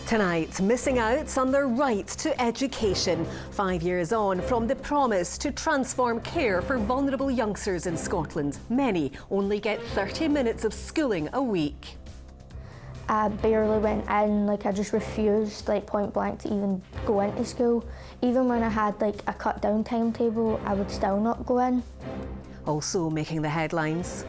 Tonight, missing out on their right to education. 5 years on from the promise to transform care for vulnerable youngsters in Scotland. Many only get 30 minutes of schooling a week. I barely went in, I just refused, point blank, to even go into school. Even when I had a cut down timetable, I would still not go in. Also making the headlines.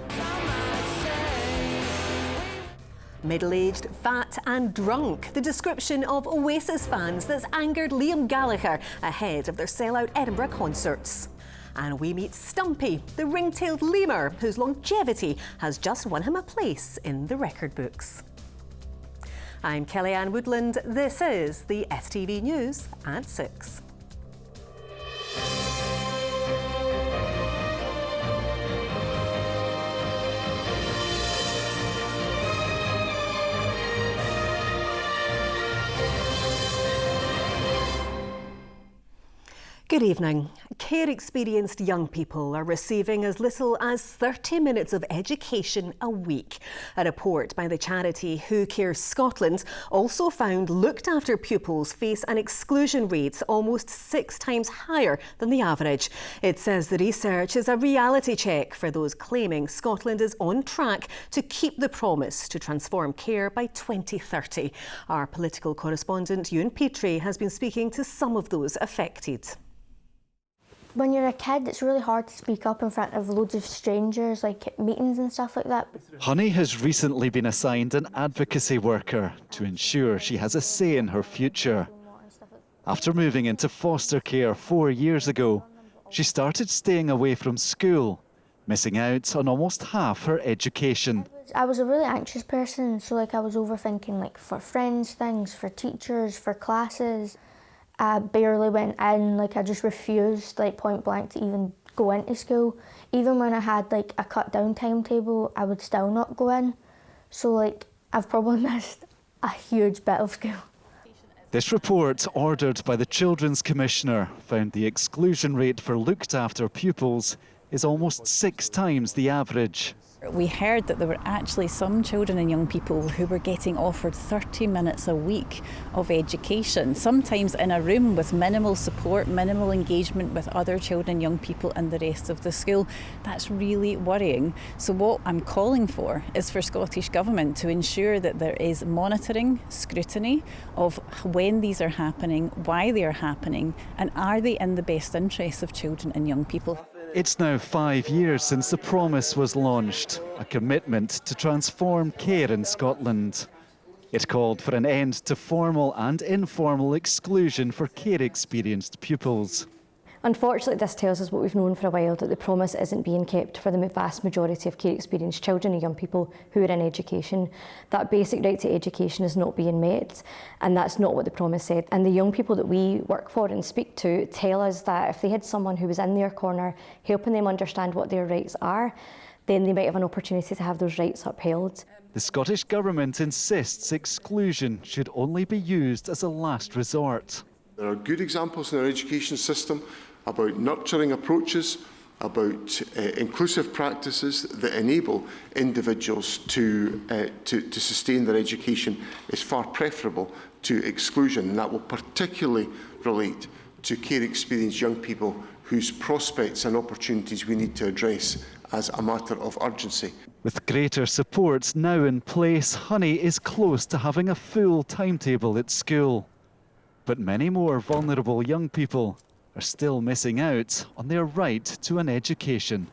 Middle-aged, fat and drunk. The description of Oasis fans that's angered Liam Gallagher ahead of their sellout Edinburgh concerts. And we meet Stumpy, the ring-tailed lemur whose longevity has just won him a place in the record books. I'm Kellyanne Woodland. This is the STV News at 6. Good evening. Care-experienced young people are receiving as little as 30 minutes of education a week. A report by the charity Who Cares Scotland also found looked-after pupils face an exclusion rate almost 6 times higher than the average. It says the research is a reality check for those claiming Scotland is on track to keep the promise to transform care by 2030. Our political correspondent Ewan Petrie has been speaking to some of those affected. When you're a kid, it's really hard to speak up in front of loads of strangers, at meetings and stuff like that. Honey has recently been assigned an advocacy worker to ensure she has a say in her future. After moving into foster care 4 years ago, she started staying away from school, missing out on almost half her education. I was a really anxious person, so I was overthinking for friends, things, for teachers, for classes. I barely went in, I just refused, point blank, to even go into school. Even when I had, a cut down timetable, I would still not go in. So, I've probably missed a huge bit of school. This report, ordered by the Children's Commissioner, found the exclusion rate for looked-after pupils is almost 6 times the average. We heard that there were actually some children and young people who were getting offered 30 minutes a week of education, sometimes in a room with minimal support, minimal engagement with other children and young people and the rest of the school. That's really worrying. So what I'm calling for is for Scottish Government to ensure that there is monitoring, scrutiny of when these are happening, why they are happening, and are they in the best interests of children and young people. It's now 5 years since the promise was launched, a commitment to transform care in Scotland. It called for an end to formal and informal exclusion for care-experienced pupils. Unfortunately, this tells us what we've known for a while, that the promise isn't being kept for the vast majority of care-experienced children and young people who are in education. That basic right to education is not being met, and that's not what the promise said. And the young people that we work for and speak to tell us that if they had someone who was in their corner helping them understand what their rights are, then they might have an opportunity to have those rights upheld. The Scottish Government insists exclusion should only be used as a last resort. There are good examples in our education system about nurturing approaches, about inclusive practices that enable individuals to sustain their education is far preferable to exclusion, and that will particularly relate to care-experienced young people whose prospects and opportunities we need to address as a matter of urgency. With greater support now in place, Honey is close to having a full timetable at school. But many more vulnerable young people are still missing out on their right to an education.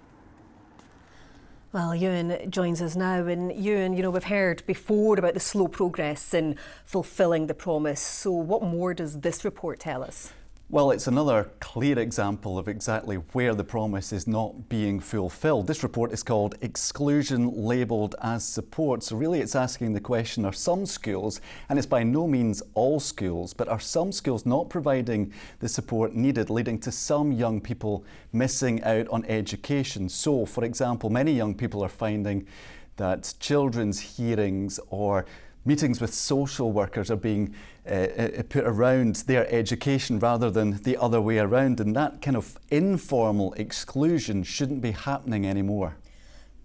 Well, Ewan joins us now, and Ewan, we've heard before about the slow progress in fulfilling the promise. So what more does this report tell us? Well, it's another clear example of exactly where the promise is not being fulfilled. This report is called Exclusion Labelled as Support. So really it's asking the question, are some schools, and it's by no means all schools, but are some schools not providing the support needed, leading to some young people missing out on education? So, for example, many young people are finding that children's hearings or meetings with social workers are being put around their education rather than the other way around, and that kind of informal exclusion shouldn't be happening anymore.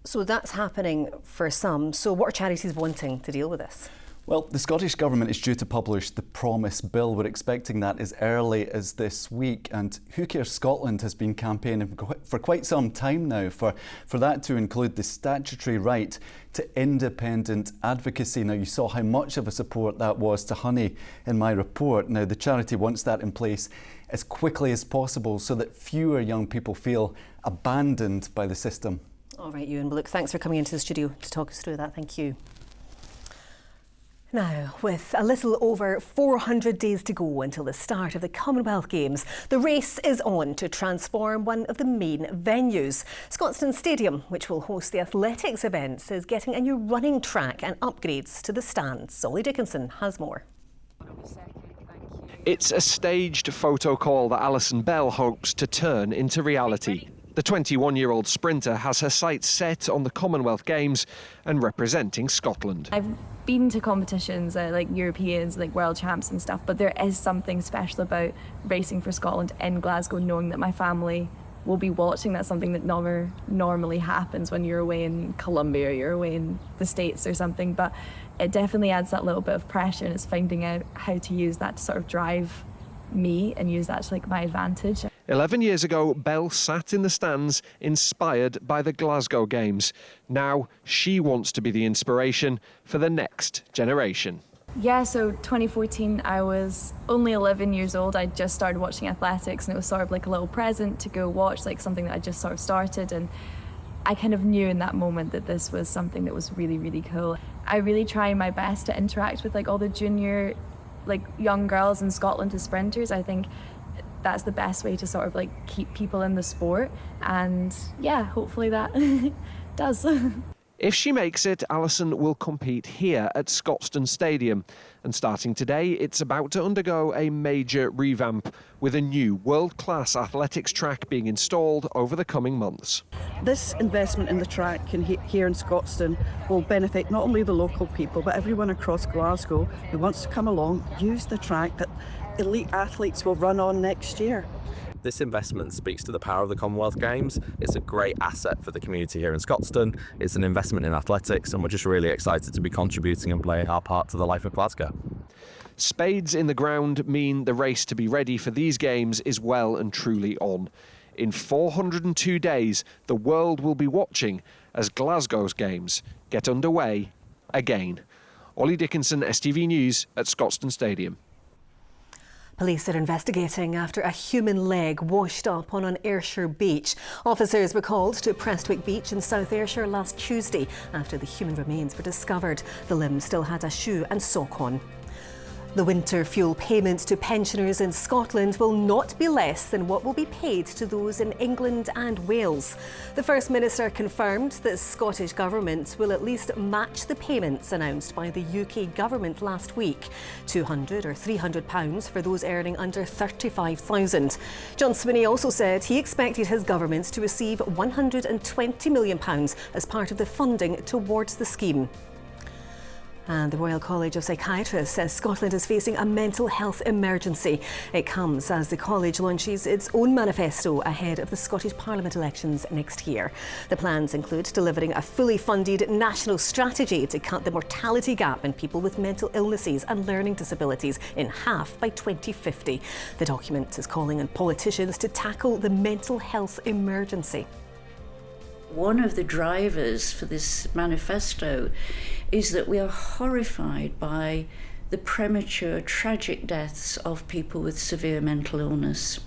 So that's happening for some. So what are charities wanting to deal with this? Well, the Scottish Government is due to publish the Promise Bill. We're expecting that as early as this week. And Who Cares Scotland has been campaigning for quite some time now for that to include the statutory right to independent advocacy. Now, you saw how much of a support that was to Honey in my report. Now, the charity wants that in place as quickly as possible so that fewer young people feel abandoned by the system. All right, Ewan. Look, thanks for coming into the studio to talk us through that. Thank you. Now, with a little over 400 days to go until the start of the Commonwealth Games, the race is on to transform one of the main venues. Scotstoun Stadium, which will host the athletics events, is getting a new running track and upgrades to the stands. Ollie Dickinson has more. It's a staged photo call that Alison Bell hopes to turn into reality. The 21-year-old sprinter has her sights set on the Commonwealth Games and representing Scotland. I've been to competitions like Europeans, like World Champs and stuff, but there is something special about racing for Scotland in Glasgow, knowing that my family will be watching. That's something that never normally happens when you're away in Colombia or you're away in the States or something, but it definitely adds that little bit of pressure, and it's finding out how to use that to sort of drive me and use that to like my advantage. 11 years ago, Bell sat in the stands inspired by the Glasgow Games. Now she wants to be the inspiration for the next generation. Yeah, so 2014, I was only 11 years old. I just started watching athletics, and it was sort of like a little present to go watch, like something that I just sort of started. And I kind of knew in that moment that this was something that was really, really cool. I really try my best to interact with like all the junior, like young girls in Scotland as sprinters. I think that's the best way to sort of like keep people in the sport, and yeah, hopefully that does. If she makes it, Alison will compete here at Scotstoun Stadium, and starting today it's about to undergo a major revamp with a new world-class athletics track being installed over the coming months. This investment in the track here in Scotstoun will benefit not only the local people but everyone across Glasgow who wants to come along, use the track that elite athletes will run on next year. This investment speaks to the power of the Commonwealth Games. It's a great asset for the community here in Scotstoun. It's an investment in athletics, and we're just really excited to be contributing and playing our part to the life of Glasgow. Spades in the ground mean the race to be ready for these games is well and truly on. In 402 days, the world will be watching as Glasgow's games get underway again. Ollie Dickinson, STV News at Scotstoun Stadium. Police are investigating after a human leg washed up on an Ayrshire beach. Officers were called to Prestwick Beach in South Ayrshire last Tuesday after the human remains were discovered. The limb still had a shoe and sock on. The winter fuel payment to pensioners in Scotland will not be less than what will be paid to those in England and Wales. The First Minister confirmed that the Scottish Government will at least match the payments announced by the UK Government last week, £200 or £300 for those earning under $35,000. John Swinney also said he expected his government to receive £120 million as part of the funding towards the scheme. And the Royal College of Psychiatrists says Scotland is facing a mental health emergency. It comes as the college launches its own manifesto ahead of the Scottish Parliament elections next year. The plans include delivering a fully funded national strategy to cut the mortality gap in people with mental illnesses and learning disabilities in half by 2050. The document is calling on politicians to tackle the mental health emergency. One of the drivers for this manifesto is that we are horrified by the premature, tragic deaths of people with severe mental illness.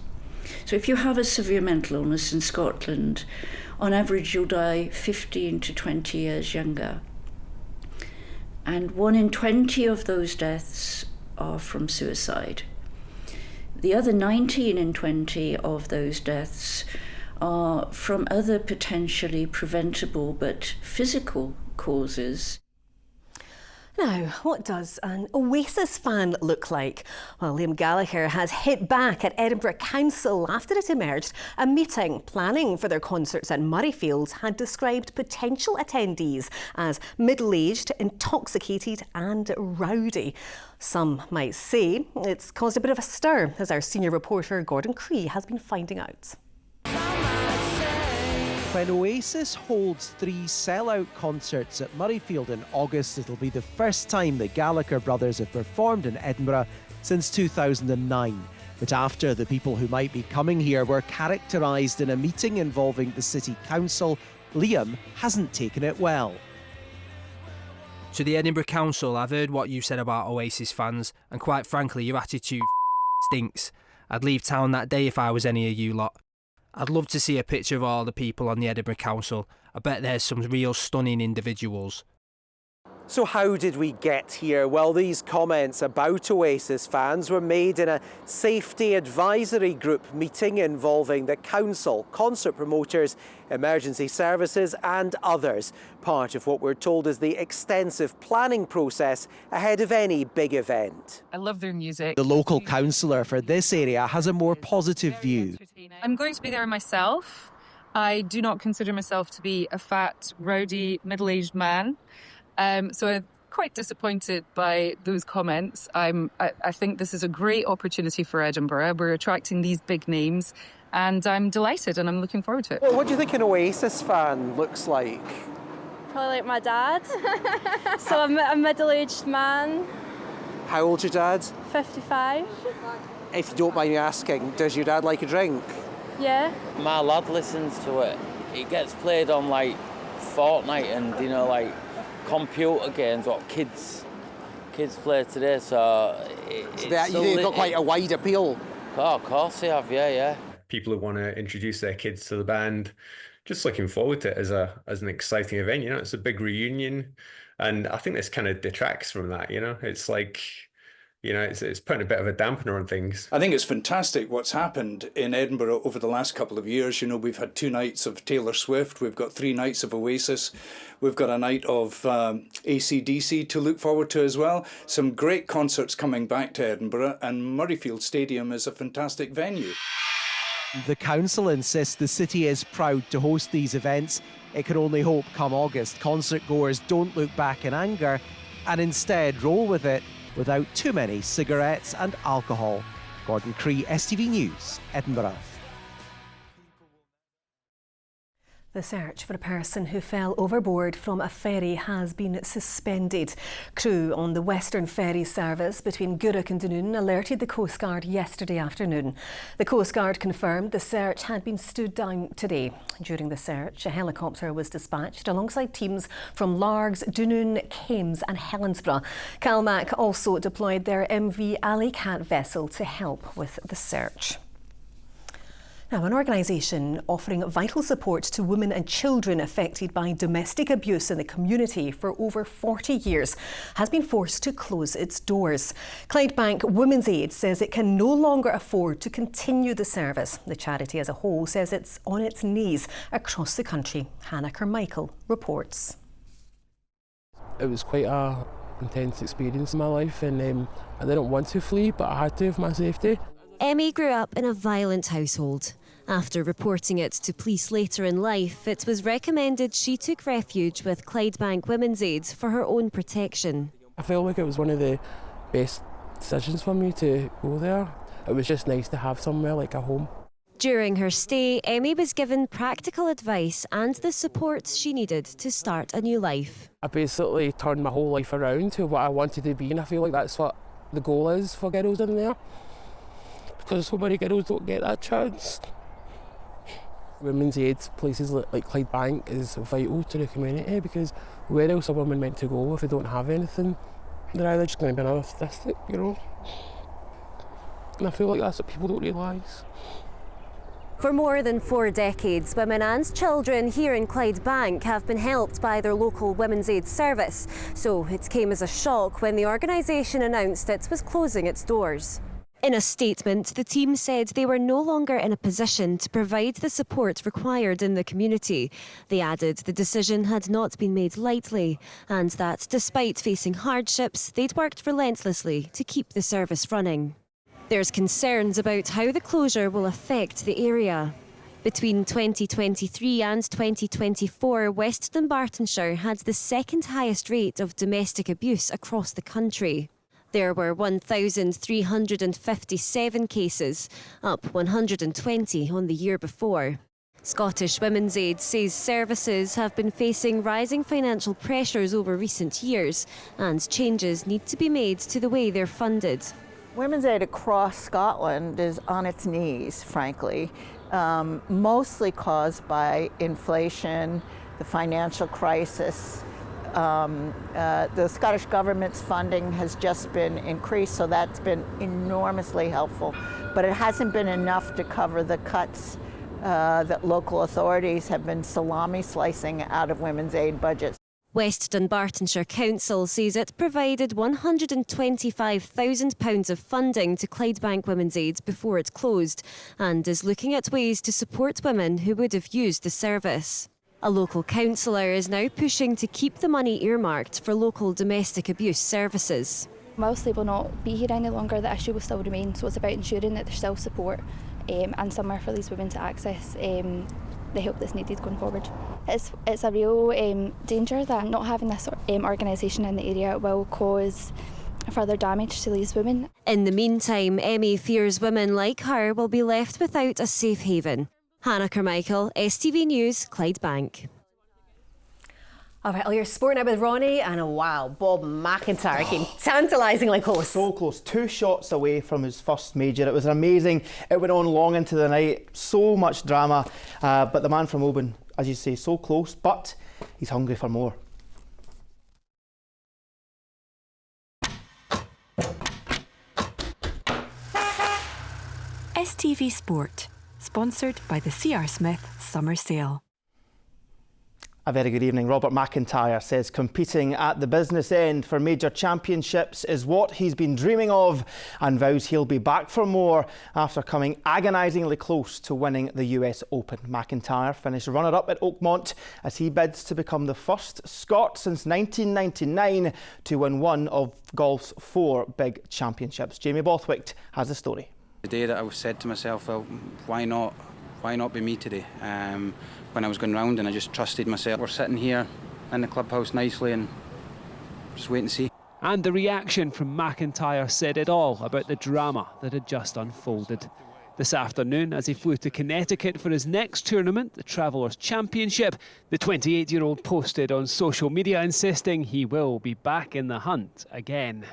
So if you have a severe mental illness in Scotland, on average you'll die 15 to 20 years younger. And 1 in 20 of those deaths are from suicide. The other 19 in 20 of those deaths are from other potentially preventable but physical causes. Now, what does an Oasis fan look like? Well, Liam Gallagher has hit back at Edinburgh Council after it emerged a meeting planning for their concerts at Murrayfield had described potential attendees as middle-aged, intoxicated and rowdy. Some might say it's caused a bit of a stir, as our senior reporter Gordon Cree has been finding out. When Oasis holds 3 sellout concerts at Murrayfield in August, it'll be the first time the Gallagher brothers have performed in Edinburgh since 2009. But after the people who might be coming here were characterised in a meeting involving the City Council, Liam hasn't taken it well. To the Edinburgh Council, I've heard what you said about Oasis fans, and quite frankly, your attitude stinks. I'd leave town that day if I was any of you lot. I'd love to see a picture of all the people on the Edinburgh Council. I bet there's some real stunning individuals. So how did we get here? Well, these comments about Oasis fans were made in a safety advisory group meeting involving the council, concert promoters, emergency services and others. Part of what we're told is the extensive planning process ahead of any big event. I love their music. The local councillor for this area has a more positive view. I'm going to be there myself. I do not consider myself to be a fat, rowdy, middle-aged man. So I'm quite disappointed by those comments. I think this is a great opportunity for Edinburgh. We're attracting these big names and I'm delighted and I'm looking forward to it. Well, what do you think an Oasis fan looks like? Probably like my dad. So I'm a middle-aged man. How old's your dad? 55. If you don't mind me asking, does your dad like a drink? Yeah. My lad listens to it. It gets played on like Fortnite and, you know, like computer games what kids play today, so you've got quite a wide appeal. Oh, of course they have, yeah. People who want to introduce their kids to the band, just looking forward to it as an exciting event. You know, it's a big reunion, and I think this kind of detracts from that. You know, it's like, you know, it's putting a bit of a dampener on things. I think it's fantastic what's happened in Edinburgh over the last couple of years. You know, we've had 2 nights of Taylor Swift, we've got 3 nights of Oasis, we've got a night of AC/DC to look forward to as well. Some great concerts coming back to Edinburgh, and Murrayfield Stadium is a fantastic venue. The council insists the city is proud to host these events. It can only hope come August concert goers don't look back in anger and instead roll with it without too many cigarettes and alcohol. Gordon Cree, STV News, Edinburgh. The search for a person who fell overboard from a ferry has been suspended. Crew on the Western Ferry service between Gourock and Dunoon alerted the Coast Guard yesterday afternoon. The Coast Guard confirmed the search had been stood down today. During the search, a helicopter was dispatched alongside teams from Largs, Dunoon, Kames and Helensburgh. CalMac also deployed their MV Alleycat vessel to help with the search. Now, an organisation offering vital support to women and children affected by domestic abuse in the community for over 40 years has been forced to close its doors. Clydebank Women's Aid says it can no longer afford to continue the service. The charity as a whole says it's on its knees across the country. Hannah Carmichael reports. It was quite an intense experience in my life, and I didn't want to flee, but I had to for my safety. Emmy grew up in a violent household. After reporting it to police later in life, it was recommended she took refuge with Clydebank Women's Aid for her own protection. I felt like it was one of the best decisions for me to go there. It was just nice to have somewhere like a home. During her stay, Emmy was given practical advice and the support she needed to start a new life. I basically turned my whole life around to what I wanted to be, and I feel like that's what the goal is for girls in there, because so many girls don't get that chance. Women's Aid, places like Clydebank, is vital to the community, because where else are women meant to go if they don't have anything? They're either just going to be another statistic, you know. And I feel like that's what people don't realise. For more than 4 decades, women and children here in Clydebank have been helped by their local Women's Aid service. So it came as a shock when the organisation announced it was closing its doors. In a statement, the team said they were no longer in a position to provide the support required in the community. They added the decision had not been made lightly, and that despite facing hardships, they'd worked relentlessly to keep the service running. There's concerns about how the closure will affect the area. Between 2023 and 2024, West Dunbartonshire had the second highest rate of domestic abuse across the country. There were 1,357 cases, up 120 on the year before. Scottish Women's Aid says services have been facing rising financial pressures over recent years and changes need to be made to the way they're funded. Women's Aid across Scotland is on its knees, frankly, mostly caused by inflation, the financial crisis. The Scottish Government's funding has just been increased, so that's been enormously helpful. But it hasn't been enough to cover the cuts that local authorities have been salami slicing out of women's aid budgets. West Dunbartonshire Council says it provided £125,000 of funding to Clydebank Women's Aid before it closed and is looking at ways to support women who would have used the service. A local councillor is now pushing to keep the money earmarked for local domestic abuse services. Whilst they will not be here any longer, the issue will still remain, so it's about ensuring that there's still support and somewhere for these women to access the help that's needed going forward. It's a real danger that not having this organisation in the area will cause further damage to these women. In the meantime, Emmy fears women like her will be left without a safe haven. Hannah Carmichael, STV News, Clydebank. All right, all your sport now with Ronnie, and wow, Bob McIntyre came tantalisingly close. So close, 2 shots away from his first major. It was amazing. It went on long into the night, so much drama. But the man from Oban, as you say, so close, but he's hungry for more. STV Sport, sponsored by the C.R. Smith Summer Sale. A very good evening. Robert McIntyre says competing at the business end for major championships is what he's been dreaming of and vows he'll be back for more after coming agonisingly close to winning the US Open. McIntyre finished runner-up at Oakmont as he bids to become the first Scot since 1999 to win one of golf's 4 big championships. Jamie Bothwick has the story. The day that I said to myself, well, why not be me today? When I was going round and I just trusted myself. We're sitting here in the clubhouse nicely and just wait and see. And the reaction from McIntyre said it all about the drama that had just unfolded. This afternoon, as he flew to Connecticut for his next tournament, the Travellers' Championship, the 28-year-old posted on social media insisting he will be back in the hunt again.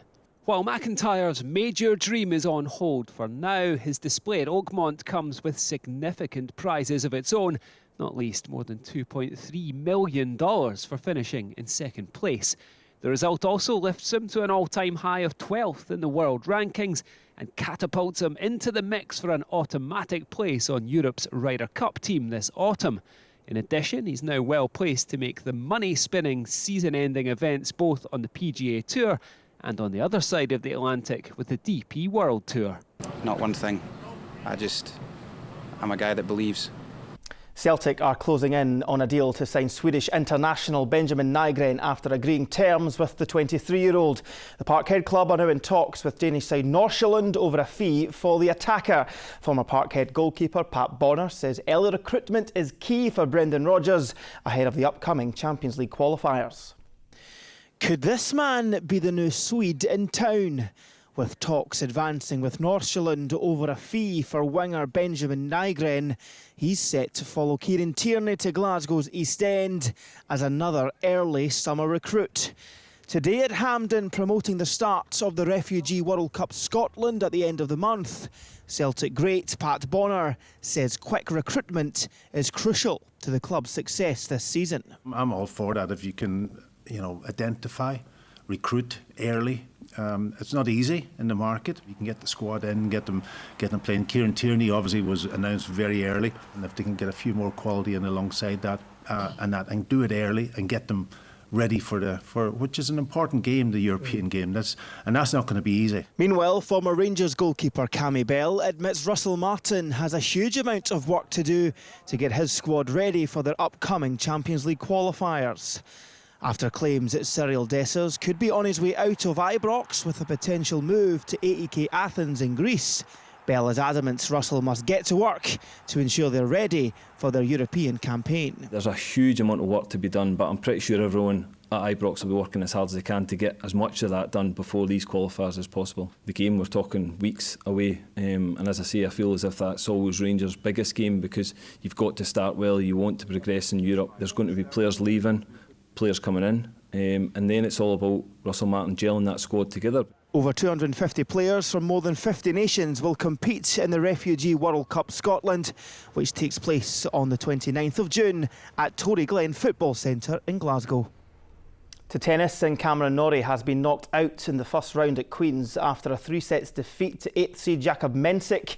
While McIntyre's major dream is on hold for now, his display at Oakmont comes with significant prizes of its own, not least more than $2.3 million for finishing in second place. The result also lifts him to an all-time high of 12th in the world rankings and catapults him into the mix for an automatic place on Europe's Ryder Cup team this autumn. In addition, he's now well placed to make the money-spinning season-ending events both on the PGA Tour and on the other side of the Atlantic with the DP World Tour. Not one thing. I'm a guy that believes. Celtic are closing in on a deal to sign Swedish international Benjamin Nygren after agreeing terms with the 23-year-old. The Parkhead club are now in talks with Danish side Nordsjælland over a fee for the attacker. Former Parkhead goalkeeper Pat Bonner says early recruitment is key for Brendan Rodgers ahead of the upcoming Champions League qualifiers. Could this man be the new Swede in town? With talks advancing with Nordsjælland over a fee for winger Benjamin Nygren, he's set to follow Kieran Tierney to Glasgow's East End as another early summer recruit. Today at Hampden, promoting the start of the Refugee World Cup Scotland at the end of the month, Celtic great Pat Bonner says quick recruitment is crucial to the club's success this season. I'm all for that if you can, identify, recruit early. It's not easy in the market. You can get the squad in, get them playing. Kieran Tierney obviously was announced very early, and if they can get a few more quality in alongside that, and do it early and get them ready for which is an important game, the European game. That's not going to be easy. Meanwhile, former Rangers goalkeeper Cammy Bell admits Russell Martin has a huge amount of work to do to get his squad ready for their upcoming Champions League qualifiers. After claims that Cyril Dessers could be on his way out of Ibrox with a potential move to AEK Athens in Greece, Bell is adamant Russell must get to work to ensure they're ready for their European campaign. There's a huge amount of work to be done, but I'm pretty sure everyone at Ibrox will be working as hard as they can to get as much of that done before these qualifiers as possible. The game, we're talking weeks away, and as I say, I feel as if that's always Rangers' biggest game, because you've got to start well, you want to progress in Europe. There's going to be players leaving, players coming in, and then it's all about Russell Martin gelling that squad together. Over 250 players from more than 50 nations will compete in the Refugee World Cup Scotland, which takes place on the 29th of June at Tory Glen Football Centre in Glasgow. To tennis, and Cameron Norrie has been knocked out in the first round at Queen's after a 3-set defeat to 8th seed Jakub Mensik.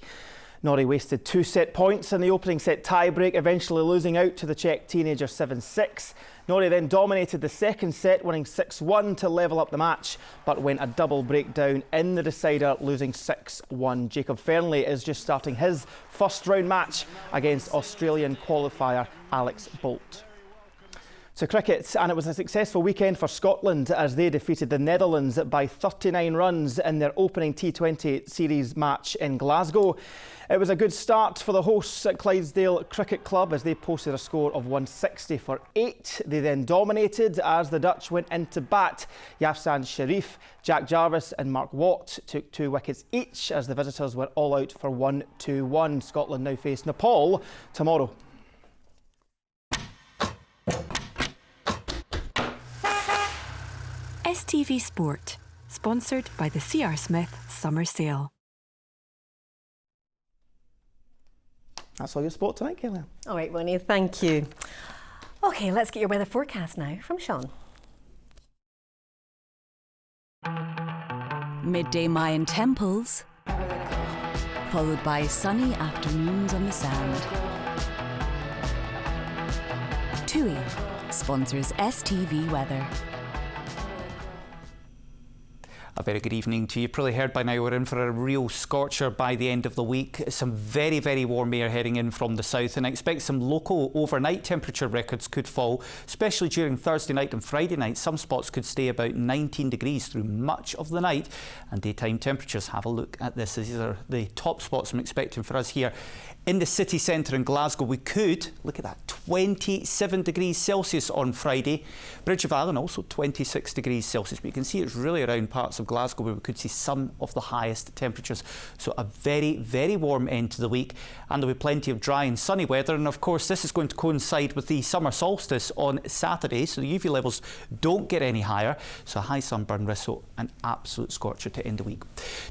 Norrie wasted 2 set points in the opening set tiebreak, eventually losing out to the Czech teenager 7-6. Norrie then dominated the second set, winning 6-1 to level up the match, but went a double breakdown in the decider, losing 6-1. Jacob Fernley is just starting his first round match against Australian qualifier Alex Bolt. To cricket, and it was a successful weekend for Scotland as they defeated the Netherlands by 39 runs in their opening T20 series match in Glasgow. It was a good start for the hosts at Clydesdale Cricket Club as they posted a score of 160 for 8. They then dominated as the Dutch went into bat. Yafsan Sharif, Jack Jarvis and Mark Watt took 2 wickets each as the visitors were all out for 1-2-1. Scotland now face Nepal tomorrow. STV Sport, sponsored by the C.R. Smith Summer Sale. That's all your sport tonight, Kayla. All right, Winnie, thank you. OK, let's get your weather forecast now from Sean. Midday Mayan temples, followed by sunny afternoons on the sand. TUI sponsors STV Weather. A very good evening to you. You've probably heard by now we're in for a real scorcher by the end of the week. Some very, very warm air heading in from the south, and I expect some local overnight temperature records could fall, especially during Thursday night and Friday night. Some spots could stay about 19 degrees through much of the night, and daytime temperatures, have a look at this. These are the top spots I'm expecting for us here. In the city centre in Glasgow, we could, look at that, 27 degrees Celsius on Friday. Bridge of Allen also 26 degrees Celsius, but you can see it's really around parts of Glasgow where we could see some of the highest temperatures. So a very, very warm end to the week, and there'll be plenty of dry and sunny weather. And of course, this is going to coincide with the summer solstice on Saturday, so the UV levels don't get any higher. So a high sunburn risk, so an absolute scorcher to end the week.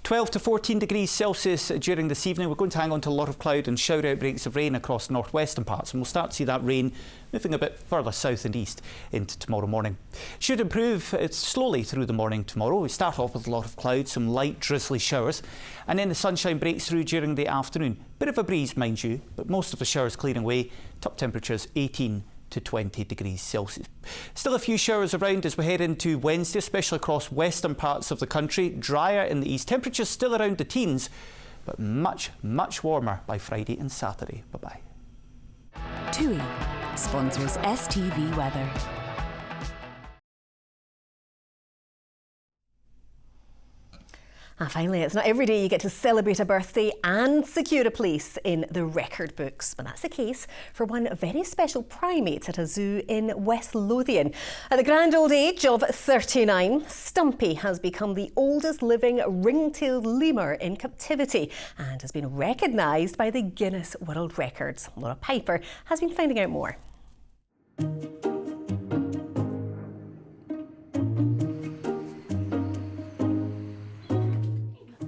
12 to 14 degrees Celsius during this evening. We're going to hang on to a lot of cloud and shower outbreaks of rain across northwestern parts, and we'll start to see that rain moving a bit further south and east into tomorrow morning. Should improve slowly through the morning tomorrow. We start off with a lot of clouds, some light drizzly showers, and then the sunshine breaks through during the afternoon. Bit of a breeze, mind you, but most of the showers clearing away. Top temperatures 18 to 20 degrees Celsius. Still a few showers around as we head into Wednesday, especially across western parts of the country. Drier in the east. Temperatures still around the teens, but much, much warmer by Friday and Saturday. Bye-bye. TUI sponsors STV Weather. And finally, it's not every day you get to celebrate a birthday and secure a place in the record books, but that's the case for one very special primate at a zoo in West Lothian. At the grand old age of 39, Stumpy has become the oldest living ring-tailed lemur in captivity and has been recognised by the Guinness World Records. Laura Piper has been finding out more.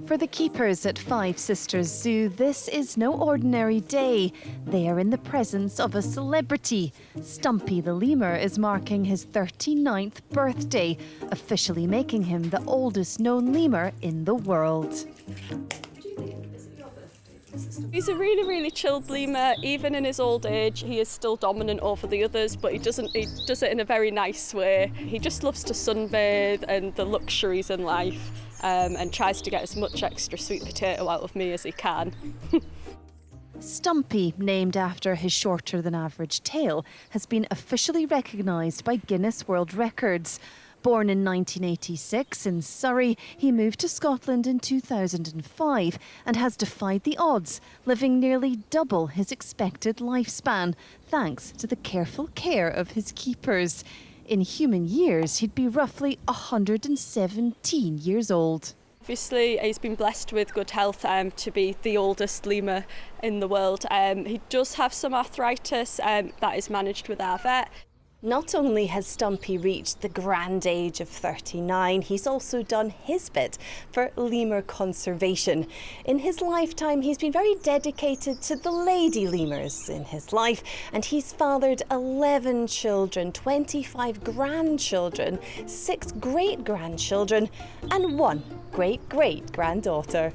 For the keepers at Five Sisters Zoo, this is no ordinary day. They are in the presence of a celebrity. Stumpy the lemur is marking his 39th birthday, officially making him the oldest known lemur in the world. He's a really, really chilled lemur. Even in his old age, he is still dominant over the others, but he does it in a very nice way. He just loves to sunbathe and the luxuries in life. And tries to get as much extra sweet potato out of me as he can. Stumpy, named after his shorter than average tail, has been officially recognised by Guinness World Records. Born in 1986 in Surrey, he moved to Scotland in 2005 and has defied the odds, living nearly double his expected lifespan, thanks to the careful care of his keepers. In human years, he'd be roughly 117 years old. Obviously, he's been blessed with good health to be the oldest lemur in the world. He does have some arthritis that is managed with our vet. Not only has Stumpy reached the grand age of 39, he's also done his bit for lemur conservation. In his lifetime, he's been very dedicated to the lady lemurs in his life, and he's fathered 11 children, 25 grandchildren, 6 great-grandchildren, and 1 great-great-granddaughter.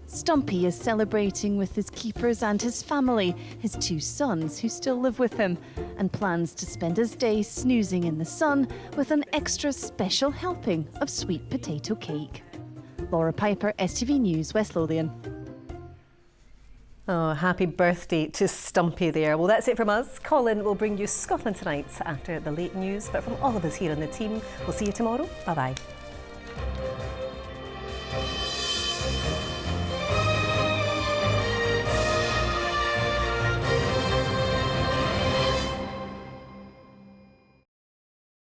Stumpy is celebrating with his keepers and his family, his 2 sons who still live with him, and plans to spend his day snoozing in the sun with an extra special helping of sweet potato cake. Laura Piper, STV News, West Lothian. Oh, happy birthday to Stumpy there. Well, that's it from us. Colin will bring you Scotland Tonight after the late news, but from all of us here on the team, we'll see you tomorrow. Bye-bye.